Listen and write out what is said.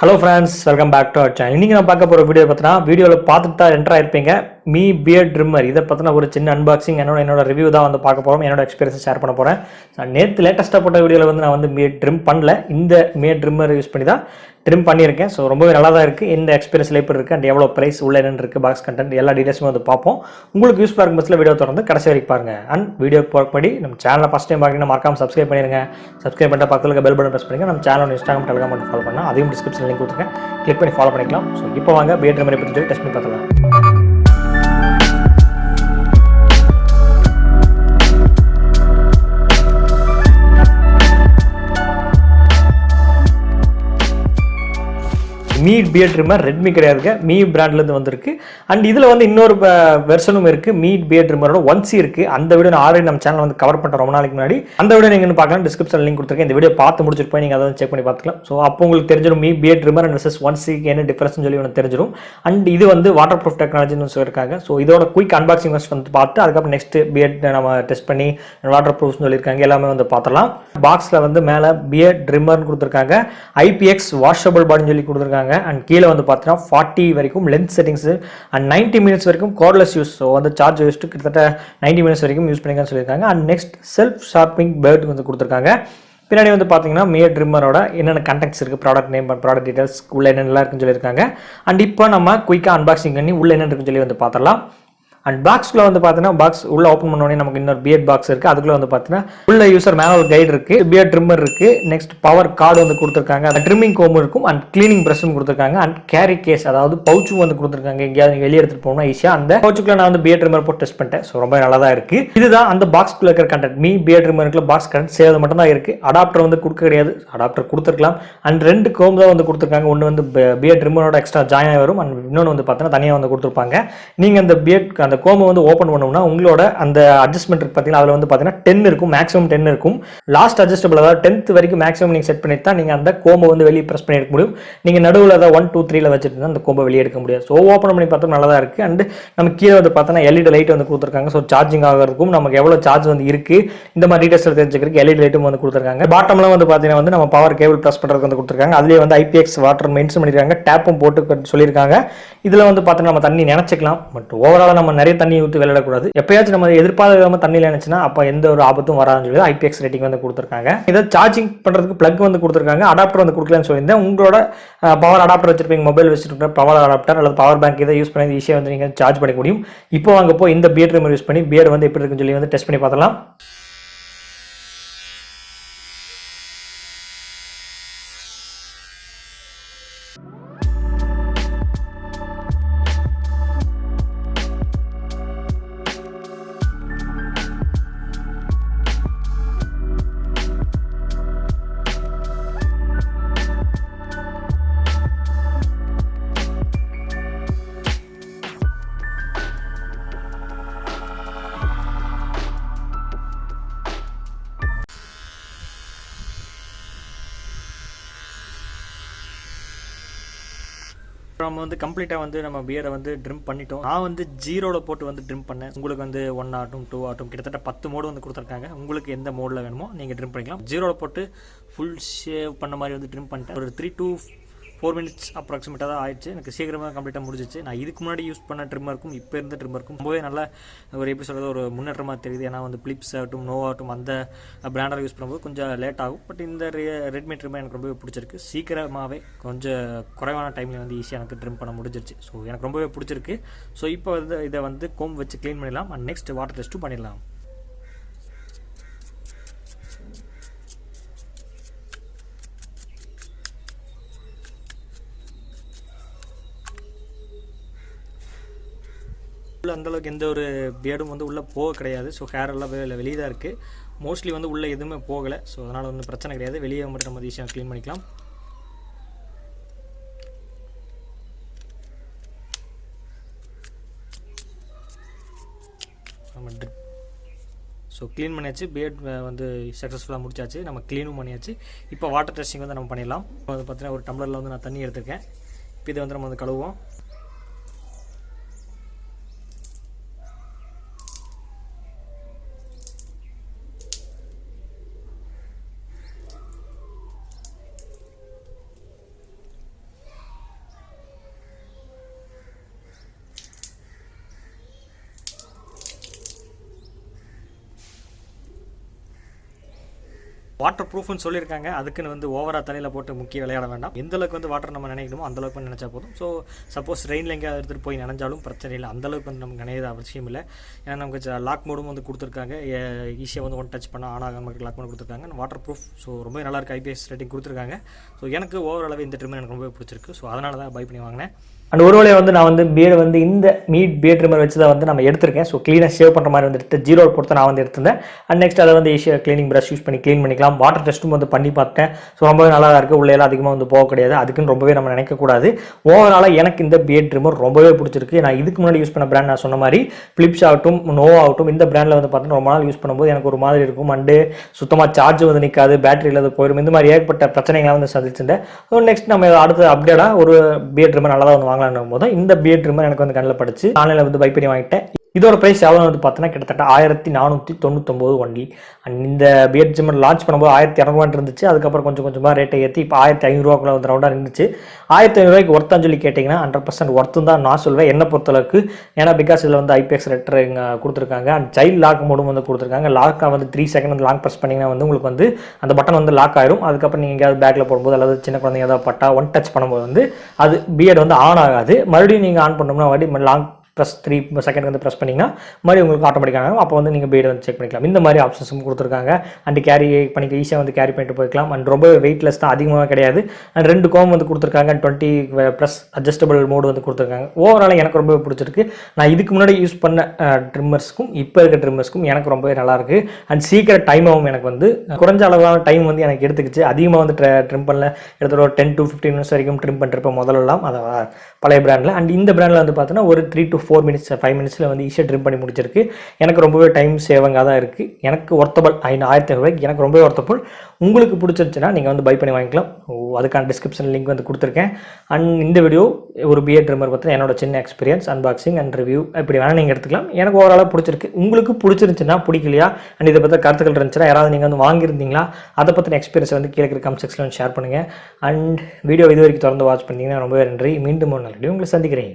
Hello friends, welcome back to our channel. இன்னைக்கு நான் பார்க்க போற வீடியோ பார்த்தீங்கன்னா வீடியோல பார்த்துட்டு தான் என்டர் ஆயிருப்பீங்க. மீ பியர்ட் ட்ரிம்மர் இதை பத்தின ஒரு சின்ன அன்பாக்சிங் என்னோட ரிவ்யூ தான் வந்து பார்க்க போறோம். என்னோட எக்ஸ்பீரியன்ஸ் ஷேர் பண்ண போறேன். நேத்து லேட்டஸ்டா போட்ட வீடியோல வந்து நான் வந்து பியர்ட் ட்ரிம் பண்ணல. இந்த பியர்ட் ட்ரிம்மர் யூஸ் பண்ணி தான் ட்ரிம் பண்ணியிருக்கேன். ஸோ ரொம்பவே நல்லா தான் இருக்குது. இந்த எக்ஸ்பீரியன்ஸில் எப்படி இருக்குது அண்ட் எவ்வளோ ப்ரைஸ் உள்ள என்னென்னு இருக்குது பாக்ஸ் கண்டென்ட் எல்லா டீடைல்ஸும் வந்து பார்ப்போம். உங்களுக்கு யூஸ்ஃபுல்லாக இருக்கும் பட்சத்தில் வீடியோ தொடர்ந்து கடைசி வரைக்கும் பாருங்கள். அண்ட் வீடியோ போகிறபடி நம்ம சேனலை ஃபஸ்ட் டைம் பார்க்கணும் மறக்காம சப்ஸ்கிரைப் பண்ணிடுங்க. சப்ஸ்கிரைப் பண்ணிட்டு பக்கத்தில் பெல் பட்டன் ப்ரெஸ் பண்ணுங்கள். நம்ம சேனல் இன்ஸ்டாகிராம் டெலிகிராம் மட்டும் ஃபாலோ பண்ணால் அதையும் டிஸ்கிரிப்ஷன் லிங்க் கொடுத்துருக்கேன், கிளிக் பண்ணி ஃபாலோ பண்ணிக்கலாம். ஸோ இப்போ வாங்க பியர்ட் ட்ரிம்மர் எப்படி சொல்லி டெஸ்ட் பண்ணி பார்த்துக்கலாம். மீட் பியர்ட் ட்ரிம்மர் ரெட்மி கிடையாதுங்க, மீ பிராண்ட்லேருந்து வந்திருக்கு. அண்ட் இதில் வந்து இன்னொரு வெர்ஷனும் இருக்குது, மீட் பியர்ட் ட்ரிம்மரோட 1C இருக்குது. அந்த வீடியோ நான் ஆல்ரெடி நம்ம சேனல் வந்து கவர் பண்ணுறோம் ரொம்ப நாளைக்கு முன்னாடி. அந்த வீடியோ நீங்கள் பார்க்கலாம், டிஸ்கிரிப்ஷன் லிங்க் கொடுத்துருக்கேன். இந்த வீடியோ பார்த்து முடிச்சுட்டு போய் நீங்கள் அதை செக் பண்ணி பார்த்துக்கலாம். ஸோ அப்போ உங்களுக்கு தெரிஞ்சிடும் Mi beard trimmer and versus 1Cக்கு என்ன டிஃபரன்ஸ்னு சொல்லி ஒன்று தெரிஞ்சிடும். அண்ட் இது வந்து வாட்டர் ப்ரூஃப் டெக்னாலஜின்னு சொல்லியிருக்காங்க. ஸோ இதோட குயிக் அன்பாக்சிங் வந்து பார்த்து அதுக்கப்புறம் நெக்ஸ்ட் பியர்ட் நம்ம டெஸ்ட் பண்ணி வாட்டர் ப்ரூஃப்னு சொல்லியிருக்காங்க. எல்லாமே வந்து பார்த்துலாம். பாக்ஸில் வந்து மேலே பியர்ட் ட்ரிம்மர்னு கொடுத்துருக்காங்க, IPX வாஷபிள் பாடின்னு சொல்லி கொடுத்துருக்காங்க. அண்ட் கீழே வந்து பார்த்தீங்கன்னா 40 வரைக்கும் லென்த் செட்டிங்ஸ் அண்ட் 90 மினிட்ஸ் வரைக்கும் கார்ட்லெஸ் யூஸ். ஸோ வந்து சார்ஜ் யூஸ்ட்டு கிட்டத்தட்ட 90 மினிட்ஸ் வரைக்கும் யூஸ் பண்ணிக்கன்னு சொல்லியிருக்காங்க. அண்ட் நெக்ஸ்ட் செல்ஃப் ஷார்ப்பிங் பேர்ட் வந்து கொடுத்துருக்காங்க. பின்னாடி வந்து பார்த்தீங்கன்னா பியர்ட் ட்ரிம்மரோட என்னென்ன கண்டெக்ட்ஸ் இருக்குது, ப்ராடக்ட் நேம் ப்ராடக்ட் டீடைல்ஸ் உள்ள என்னென்னலாம் இருக்குன்னு சொல்லியிருக்காங்க. அண்ட் இப்போ நம்ம குயிக்காக அன்பாக்சிங் பண்ணி உள்ள என்னென்னு இருக்குன்னு சொல்லி வந்து பார்த்துடலாம். அண்ட் பாக்ஸ்ல வந்து பார்த்தீங்கன்னா பாக்ஸ் உள்ள ஓப்பன் பண்ணோடனே நமக்கு இன்னொரு பியர்ட் பாக்ஸ் இருக்குது. அதுக்குள்ள வந்து பார்த்தீங்கன்னா உள்ள யூசர் மேனுவல் கைடு இருக்குது, பியர்ட் ட்ரிம்மர் இருக்குது, நெக்ஸ்ட் பவர் கார்டு வந்து கொடுத்துருக்காங்க, அந்த ட்ரிம்மிங் கோம் இருக்கும், அண்ட் கிளீனிங் ப்ரஷும் கொடுத்துருக்காங்க, அண்ட் கேரி கேஸ் அதாவது பவுச்சும் வந்து கொடுத்துருக்காங்க. எங்கேயாவது வெளியே எடுத்துட்டு போகணும் ஈஸியாக. அந்த பவுச்சுக்குள்ள நான் வந்து பியர்ட் ட்ரிம்மர் போட்டு டெஸ்ட் பண்ணிட்டேன். ஸோ ரொம்ப நல்லா தான் இருக்குது. இதுதான் அந்த பாக்ஸ்க்குள்ள இருக்கிற கண்டென்ட். மீ பியர்ட் ட்ரிம்மருக்குள்ள பாக்ஸ் கண்டென்ட் சேவது மட்டும் தான் இருக்குது. அடாப்டர் வந்து கொடுக்க கிடையாது, அடாப்டர் கொடுத்துருக்கலாம். அண்ட் 2 கோம் தான் வந்து கொடுத்துருக்காங்க. ஒன்று வந்து பியர்ட் ட்ரிம்மரோட எக்ஸ்ட்ரா ஜாயின் வரும், அண்ட் இன்னொன்று வந்து பார்த்தீங்கன்னா தனியாக வந்து கொடுத்துருப்பாங்க. நீங்கள் அந்த பியர்ட் அந்த கோமை வந்து ஓப்பன் பண்ணோம்னா உங்களோட அந்த அட்ஜஸ்ட்மெண்ட் இருக்கு பார்த்தீங்கன்னா, அதில் வந்து பார்த்தீங்கன்னா 10 இருக்கும், மேக்ஸிமம் 10 இருக்கும். லாஸ்ட் அட்ஜஸ்டபிள் அதாவது 10th வரைக்கும் மேக்ஸிமம் நீங்கள் செட் பண்ணி தான் நீங்கள் அந்த கோம்பை வந்து வெளியே ப்ரெஸ் பண்ணி எடுக்க முடியும். நீங்கள் நடுவில் அதை 1 2 3ல வச்சுட்டு அந்த கோம்பை வெளியே எடுக்க முடியாது. ஸோ ஓப்பன் பண்ணி பார்த்தோம் நல்லா தான் இருக்குது. அண்ட் நம்ம கீழே வந்து பார்த்தோன்னா LED லைட் வந்து கொடுத்துருக்காங்க. ஸோ சார்ஜிங் ஆகிறதுக்கும் நமக்கு எவ்வளோ சார்ஜ் வந்து இருக்குது இந்த மாதிரி டீடைல்ஸ் தெரிஞ்சுக்கிறதுக்கு LED லைட்டும் வந்து கொடுத்துருக்காங்க. பாட்டம்லாம் வந்து பார்த்தீங்கன்னா வந்து நம்ம பவர் கேபிள் ப்ரெஸ் பண்ணுறதுக்கு வந்து கொடுத்துருக்காங்க. அதுலேயே வந்து IPX வாட்டர் மென்ஷன் பண்ணியிருக்காங்க, டேப்பும் போட்டு சொல்லியிருக்காங்க. இதில் வந்து பார்த்தீங்கன்னா நம்ம தண்ணி நினைச்சிக்கலாம், பட் ஓவராலாக நம்ம நிறைய தண்ணி ஊற்றி விளையாடக்கூடாது. எப்பயாச்சும் நம்ம எதிர்பார்க்காம தண்ணியில் நினைச்சுன்னா அப்போ எந்த ஒரு ஆபத்தும் வராதுன்னு சொல்லி IPX ரேட்டிங் வந்து கொடுத்துருக்காங்க. இதை சார்ஜிங் பண்ணுறதுக்கு பிளக் வந்து கொடுத்துருக்காங்க. அடாப்டர் வந்து கொடுக்கலன்னு சொல்லியிருந்தேன். உங்களோட பவர் அடாப்டர் வச்சிருப்பீங்க, மொபைல் வச்சுருக்க பவர் அடாப்டர் அல்லது பவர் பேங்க் இதை யூஸ் பண்ணி ஈஸியாக வந்து நீங்கள் சார்ஜ் பண்ணிக்க முடியும். இப்போ அங்கே போய் இந்த பியர்ட் ட்ரிம்மர் யூஸ் பண்ணி பியர்ட் வந்து எப்படி இருக்குன்னு சொல்லி வந்து டெஸ்ட் பண்ணி பார்த்தலாம். நம்ம வந்து கம்ப்ளீட்டாக வந்து நம்ம பியரை வந்து ட்ரிம் பண்ணிட்டோம். நான் வந்து 0ல போட்டு வந்து ட்ரிம் பண்ணேன். உங்களுக்கு வந்து 1 ஆட்டும் 2 ஆட்டும் கிட்டத்தட்ட 10 மோடு வந்து கொடுத்துருக்காங்க. உங்களுக்கு எந்த மோடில் வேணுமோ நீங்கள் ட்ரிம் பண்ணிக்கலாம். 0ல போட்டு ஃபுல் ஷேவ் பண்ண மாதிரி வந்து ட்ரிம் பண்ணிட்டேன். ஒரு 3 to 4 மினிட்ஸ் அப்ராக்சிமேட்டாக தான் ஆயிடுச்சு. எனக்கு சீக்கிரமாக கம்ப்ளீட்டாக முடிஞ்சிச்சு. நான் இதுக்கு முன்னாடி யூஸ் பண்ண ட்ரிம்மருக்கும் இப்போ இருந்த ட்ரிம்மருக்கும் ரொம்பவே நல்ல ஒரு எப்படி சொல்கிறது ஒரு முன்னேற்றமாக தெரியுது. ஏன்னா வந்து பிளிப்ஸ் ஆகட்டும் நோ ஆகட்டும் அந்த பிராண்டர் யூஸ் பண்ணும்போது கொஞ்சம் லேட் ஆகும். பட் இந்த ரெட்மி ட்ரிம்மர் எனக்கு ரொம்பவே பிடிச்சிருக்கு. சீக்கிரமாகவே கொஞ்சம் குறைவான டைமில் வந்து ஈஸியாக எனக்கு ட்ரிம் பண்ண முடிஞ்சிருச்சு. ஸோ எனக்கு ரொம்பவே பிடிச்சிருக்கு. ஸோ இப்போ வந்து இதை வந்து கோம் வச்சு க்ளீன் பண்ணிடலாம். அண்ட் நெக்ஸ்ட் வாட்டர் டெஸ்ட்டும் பண்ணிடலாம். அந்தளவுக்கு எந்த ஒரு பியர்டும் வந்து உள்ளே போக கிடையாது. ஸோ ஹேர் எல்லாம் வெளியே தான் இருக்குது. மோஸ்ட்லி வந்து உள்ளே எதுவுமே போகலை. ஸோ அதனால் வந்து பிரச்சனை கிடையாது. வெளியே மட்டும் நம்ம ஈஸியாக க்ளீன் பண்ணிக்கலாம். நம்ம ஸோ க்ளீன் பண்ணியாச்சு. பியர்ட் வந்து சக்ஸஸ்ஃபுல்லாக முடிச்சாச்சு. நம்ம க்ளீனும் பண்ணியாச்சு. இப்போ வாட்டர் டெஸ்டிங் வந்து நம்ம பண்ணிடலாம். வந்து பார்த்தீங்கன்னா ஒரு டம்ளரில் வந்து நான் தண்ணி எடுத்திருக்கேன். இப்போ இதை வந்து நம்ம வந்து கழுவுவோம். வாட்டர் ப்ரூஃப்னு சொல்லியிருக்காங்க. அதுக்குன்னு வந்து ஓவராக தண்ணியில் போட்டு முக்கிய விளையாட வேண்டாம். எந்த அளவுக்கு வந்து வாட்டர் நம்ம நினைக்கணுமோ அந்த அளவுக்கு நினச்சா போதும். ஸோ சப்போஸ் ரெயினில் எங்கேயாவது எடுத்துகிட்டு போய் நினைஞ்சாலும் பிரச்சனை இல்லை. அந்தளவுக்கு வந்து நமக்கு நினையாது அவசியம் இல்லை. ஏன்னா நமக்கு லாக் மோடும் வந்து கொடுத்துருக்காங்க. ஈஸியாக வந்து ஒன் டச் பண்ணால் ஆன் ஆக நமக்கு லாக் மோட் கொடுத்துருக்காங்க. Water proof. ஸோ ரொம்ப நல்லாயிருக்கு. ஐபிஎஸ் ரேட்டிங் கொடுத்துருக்காங்க. ஸோ எனக்கு ஓவராலாகவே இந்த ட்ரிம்மர் எனக்கு ரொம்ப பிடிச்சிருக்கு. ஸோ அதனால தான் பை பண்ணி வாங்கினேன். அண்ட் ஒரு வேளையை வந்து நான் வந்து பியர்டு வந்து இந்த மீட் பியர்ட் ட்ரிம்மர் வச்சு தான் வந்து நம்ம எடுத்திருக்கேன். ஸோ க்ளீனாக ஷேவ் பண்ணுற மாதிரி வந்து எடுத்து 0 பொறுத்து நான் வந்து எடுத்திருந்தேன். அண்ட் நெக்ஸ்ட் அதை வந்து ஈஸியாக க்ளீனிங் ப்ரஷ் யூஸ் பண்ணி க்ளீன் பண்ணிக்கலாம். வாட்டர் டெஸ்ட்டும் வந்து பண்ணி பார்த்தேன். ஸோ ரொம்பவே நல்லா இருக்குது. உள்ளேலாம் அதிகமாக வந்து போக கிடையாது. அதுக்குன்னு ரொம்பவே நம்ம நினைக்கக்கூடாது. ஓவராலாக எனக்கு இந்த பியர்ட் ட்ரிம்மர் ரொம்பவே பிடிச்சிருக்கு. நான் இதுக்கு முன்னாடி யூஸ் பண்ண பிராண்ட் நான் சொன்ன மாதிரி ஃபிலிப்ஸ் ஆகட்டும், நோவா ஆகட்டும், இந்த பிராண்டில் வந்து பார்த்தீங்கன்னா ரொம்ப நாள் யூஸ் பண்ணும்போது எனக்கு ஒரு மாதிரி இருக்கும். அண்டு சுத்தமாக சார்ஜ் வந்து நிற்காது, பேட்டரியில் அது போயிடும். இந்த மாதிரி ஏற்பட்ட பிரச்சனைகளை வந்து சந்திச்சிருந்தேன். ஸோ நெக்ஸ்ட் நம்ம அடுத்த அப்டேட்டாக ஒரு பியர்ட் ட்ரிம்மர் நல்லா தான் வந்து வாங்கலாம்னு போது இந்த பியர்ட் ட்ரிம்மர் எனக்கு வந்து கண்ணில் படுச்சு. ஆன்லைனில் வந்து பை பண்ணி வாங்கிட்டேன். இதோட ப்ரைஸ் எவ்வளோ வந்து பார்த்தோன்னா கிட்டத்தட்ட 1499 ஒன்லி. அண்ட் இந்த பியர்ட் ட்ரிம்மர் லான்ச் பண்ணும்போது 1200 இருந்துச்சு. அதுக்கப்புறம் கொஞ்சம் கொஞ்சமாக ரேட்டை ஏற்றி இப்போ 1500 வந்து ரவுண்டாக இருந்துச்சு. 1500 ஒர்த்தான்னு சொல்லி கேட்டிங்கன்னா 100% ஒர்த்து தான் நான் சொல்வேன் என்னை பொறுத்தளவுக்கு. ஏன்னா பிகாஸ் இதில் வந்து ஐபிஎக்ஸ் ரெட்டர் கொடுத்துருக்காங்க. அண்ட் சைல்டு லாக் மோடும் வந்து கொடுத்துருக்காங்க. லாக்காக வந்து 3 செகண்ட் வந்து லாங் ப்ரெஸ் பண்ணிங்கன்னா வந்து உங்களுக்கு வந்து அந்த பட்டன் வந்து லாக் ஆயிரும். அதுக்கப்புறம் நீங்கள் எங்கேயாவது பேக்கில் போடும்போது அல்லது சின்ன குழந்தைங்க ஏதாவது பட்டா ஒன் டச் பண்ணும்போது வந்து அது பியர்ட் வந்து ஆன் ஆகாது. மறுபடியும் நீங்கள் ஆன் பண்ணோம்னா மறுபடியும் லாங் ப்ளஸ் 3 செகண்ட் வந்து ப்ரெஸ் பண்ணிங்கன்னா மறுபடியும் உங்களுக்கு ஆட்டோமேட்டிக்காக அப்போ வந்து நீங்கள் பியர்டு வந்து செக் பண்ணிக்கலாம். இந்த மாதிரி ஆப்ஷன்ஸும் கொடுத்துருக்காங்க. அண்ட் கேரி பண்ணிக்க ஈஸியாக வந்து கேரி பண்ணிட்டு போய்க்கலாம். அண்ட் ரொம்ப வெயிட்லெஸ் தான், அதிகமாக கிடையாது. அண்ட் 2 கோம் வந்து கொடுத்துருக்காங்க. 20 ப்ளஸ் அட்ஜஸ்டபிள் மோடு வந்து கொடுத்துருக்காங்க. ஓவரால் எனக்கு ரொம்ப பிடிச்சிருக்கு. நான் இதுக்கு முன்னாடி யூஸ் பண்ண ட்ரிம்மர்ஸ்க்கும் இப்போ இருக்க ட்ரிம்மர்ஸ்க்கும் எனக்கு ரொம்பவே நல்லாயிருக்கு. அண்ட் சீக்கிரம் டைமாகவும் எனக்கு வந்து குறைஞ்ச அளவான டைம் வந்து எனக்கு எடுத்துக்கிச்சு. அதிகமாக வந்து ட்ரிம் பண்ணல, எடுத்துகிட்டு ஒரு 10 to 15 மினிட்ஸ் வரைக்கும் ட்ரிம் பண்ணிருப்பேன் முதலெல்லாம் அதை பழைய பிராண்டில். அண்ட் இந்த பிராண்டில் வந்து பார்த்தீங்கன்னா ஒரு 3 to 4 மினிட்ஸ் 5 மினிட்ஸில் வந்து ஈஸியாக ட்ரிம் பண்ணி முடிச்சிருக்கு. எனக்கு ரொம்பவே டைம் சேவங்காக தான் இருக்குது. எனக்கு ஒர்த்தபிள். 1500 எனக்கு ரொம்பவே ஒர்த்தபிள். உங்களுக்கு பிடிச்சிருச்சுன்னா நீங்கள் வந்து பை பண்ணி வாங்கிக்கலாம். அதுக்கான டிஸ்கிரிப்ஷன் லிங்க் வந்து கொடுத்துருக்கேன். அண்ட் இந்த வீடியோ ஒரு பியர்ட் ட்ரிம்மர் பற்றி என்னோட சின்ன எக்ஸ்பீரியன்ஸ், அன்பாக்சிங் அண்ட் ரிவ்யூ இப்படி வேணால் நீங்கள் எடுத்துக்கலாம். எனக்கு ஓவராலாக பிடிச்சிருக்கு. உங்களுக்கு பிடிச்சிருந்துச்சுன்னா பிடிக்கலையா அண்ட் இதை பற்றி கருத்துக்கள் இருந்துச்சுன்னா யாராவது நீங்கள் வந்து வாங்கியிருந்தீங்களா அதை பற்றின எக்ஸ்பீரியன்ஸ் வந்து கீழே கமெண்ட் செக்ஷனில் ஷேர் பண்ணுங்கள். அண்ட் வீடியோ இது வரைக்கும் தொடர்ந்து வாட்ச் பண்ணிங்கன்னா ரொம்பவே நன்றி. மீண்டும் ஒரு நல்ல வீடியோ உங்களை சந்திக்கிறேன்.